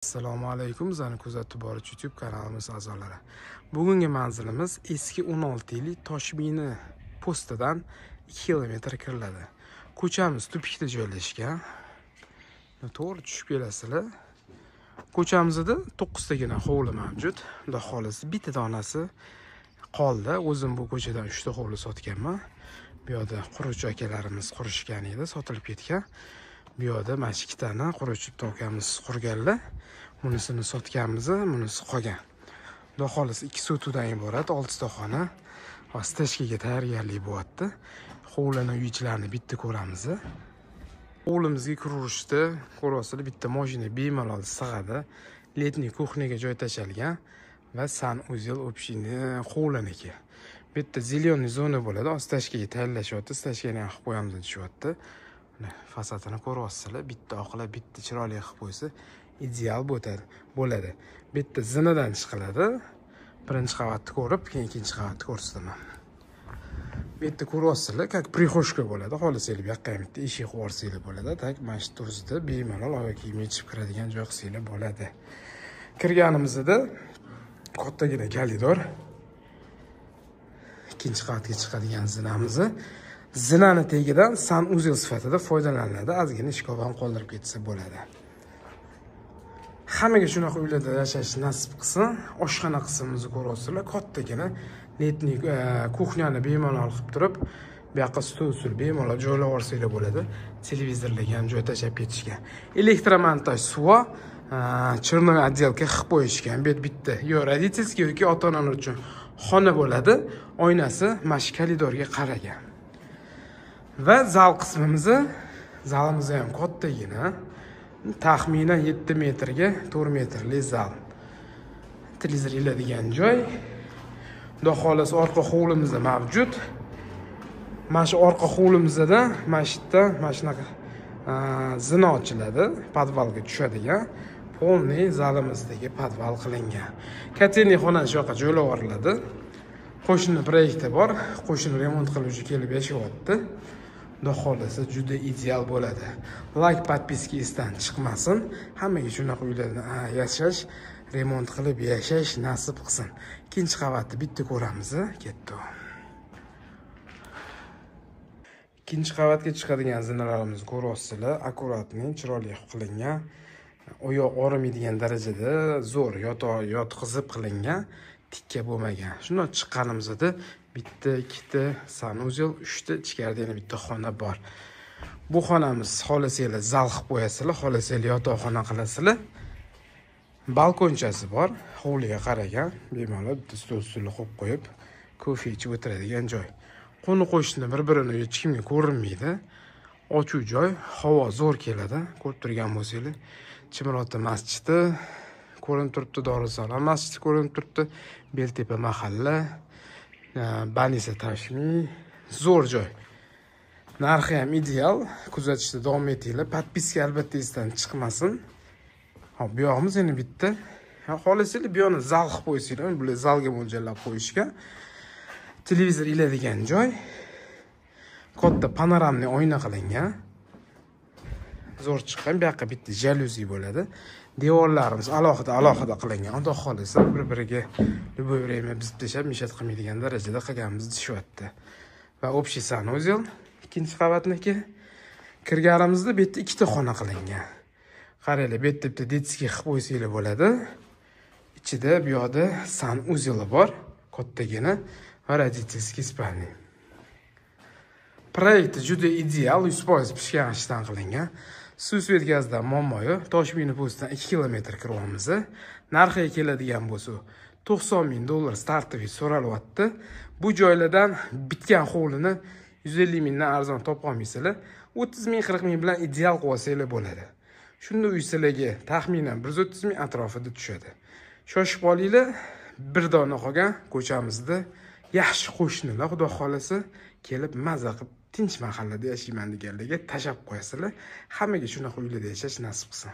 Assalomu alaykum, bizani kuzatib boruvchi YouTube kanalimiz a'zolari. Bugungi manzilimiz eski 16 yillik Toshbini postidan 2 kilometr kiriladi. Ko'chamiz tupikda joylashgan. To'g'ri tushib kelasizlar. Ko'chamizda 9 tagina hovli mavjud. Xudo xolisi bitta donasi qoldi. O'zim bu ko'chadan 3 ta hovli sotganman. Bu yerda quruvchi akalarimiz qurishgan edi, sotilib ketgan. Bu yerda mana shu ikkitani quruvchi tokamiz qurganlar. Bunisini sotganmiz, bunisi qolgan. Xudo xolisi 2 sotudan iborat 6 ta xona va stejkaga tayyorgarlik bo'lyapti. Hovlini, uy-ichlarni bitta ko'ramiz. Hovlimizga kirishda ko'rasizlar, bitta mashina bemalol sig'adi. Letniy kuxniyaga joy tashalgan va sanuzel общini hovliniki. Bitta zeleniy zona bo'ladi, stejkaga tayyorlashyapti, stejkani qilib qo'yamiz deyapti. Fasadini ko'ryapsizlar, bitta oqila, bitta chiroyli qilib qo'ysa ideal bo'ladi. Bitta zinadan chiqiladi. Birinchi qavatni ko'rib, keyin ikkinchi qavatni ko'rsataman. Bu yerda ko'ryapsizlar, как prixoshka bo'ladi. Xohlasanglar bu yoqqa ham bitta eshik qo'yib yuborsanglar bo'ladi. Tak mana shu turzda bemalol oyoq kiyim yechib kiradigan joy qilsanglar bo'ladi. Kirganimizda kattagina koridor. Ikkinchi qavatga chiqadigan zinamiz. Zinani tagidan sanuzel sifatida foydalaniladi. Ozgina ishkovani qoldirib ketsa bo'ladi. Hammaga shunaqa uylarda yashash nasib qilsin. Oshxona qismimizni ko'ryapsizlar, kattagina letniy kuxnyani bemalol qilib turib, bu yoqqa stol bemalol joylab yuborsanglar bo'ladi. Televizorlarga ham joy tashab ketishgan. Elektromontaj suvi, chirnoy отделка qilib qo'yishgan. Bu bitta yo родительский yoki ota-onalar uchun xona bo'ladi. Oynasi mana shu koridorga qaragan. Va zal qismimizni, zalimiz ham kattagina. Taxminan 7 metrga 4 metrli zal. Televizor iladigan joy. Xudo xolisi orqa hovlimizda mavjud. Mana shu orqa hovlimizda mana shu yerda mana shunaqa zina ochiladi, podvalga tushadigan. Polniy zalimizdagi podval qilingan. Katerniy xona shu yoqqa joylab yuboriladi. Qo'shni proyekti bor, qo'shni remont qiluvchi kelib yashayapti. Xudo xolisi juda ideal bo'ladi. Like, podpiska esdan chiqmasin. Hammaga shunaqa uylarda yashash, remont qilib yashash nasib qilsin. Ikkinchi qavatni bitta ko'ramiz, ketdi. Ikkinchi qavatga chiqadigan zinalarimizni ko'ryapsizlar, akkuratning chiroyli qilingan. Oyoq og'rimaydigan darajada zo'r yotqizib qilingan, tikka bo'lmagan. Shundan chiqqanimizda bitta, ikkita sanuzel, 3 ta ichkarida yana bitta xona bor. Bu xonamiz xohlasanglar zal qilib qo'yasizlar, xohlasanglar yotoqxona qilasizlar. Balkonchasi bor, hovliga qaragan, bemalol bitta stol-stulni qo'yib qo'yib, kofe ichib o'tiradigan joy. Qo'ni-qo'shni bir-birini hech kimga ko'rinmaydi. Ochuv joy, havo zo'r keladi. Ko'rib turgan bo'lsanglar, Chimrota masjidi ko'rinib turibdi, Dorussalom masjidi ko'rinib turibdi, Beltepa mahalla, Banisa Tashmi, zo'r joy. Narxi ham ideal. Kuzatishda davom etinglar. Podpiska albatta esdan chiqmasin. Hop, bu yog'imiz yana bitta. Xohlasanglar bu yoqni zal qilib qo'ysanglar, bular zalga mo'ljallab qo'yishgan. Televizor iladigan joy. Katta panoramli oyna qilingan. Zo'r chiqqan. Bu yoqqa bitta jaluzi bo'ladi. Devorlarimiz alohida qilingan. Xudo xolisa bir-biriga любое время biz tashab mishat qilmaydigan darajada qilganmiz deyapti. Va общий sanuzel ikkinchi qavatniki. Kirganimizda bu yerda 2 ta xona qilingan. Qaranglar, bu yerda bitta detskiy qilib qo'ysanglar bo'ladi. Ichida bu yoqda sanuzeli bor, kattagina va родительский spalniy. Proyekt juda ideal, 100% pishgan ashdan qilingan. Suv svet gazdan muammo yo'q. Toshbini postidan 2 kilometr kiryapmiz. Narxiga keladigan bo'lsa, $90,000 startoviy so'ralyapti. Bu joylardan bitgan hovlini 150 mingdan arzon topa olmaysizlar. 30 ming, 40 ming bilan ideal qilib olsanglar bo'ladi. Shunda uy sizlarga taxminan 130 ming atrofida tushadi. Shoshib qolinglar. Bir dona qolgan ko'chamizda yaxshi qo'shnilar, xudo xolisi, kelib maza qilib tinch mahallada yashayman deganlarga tashab qo'yasizlar. Hammaga shunaqa uylarda yashash nasib qilsin.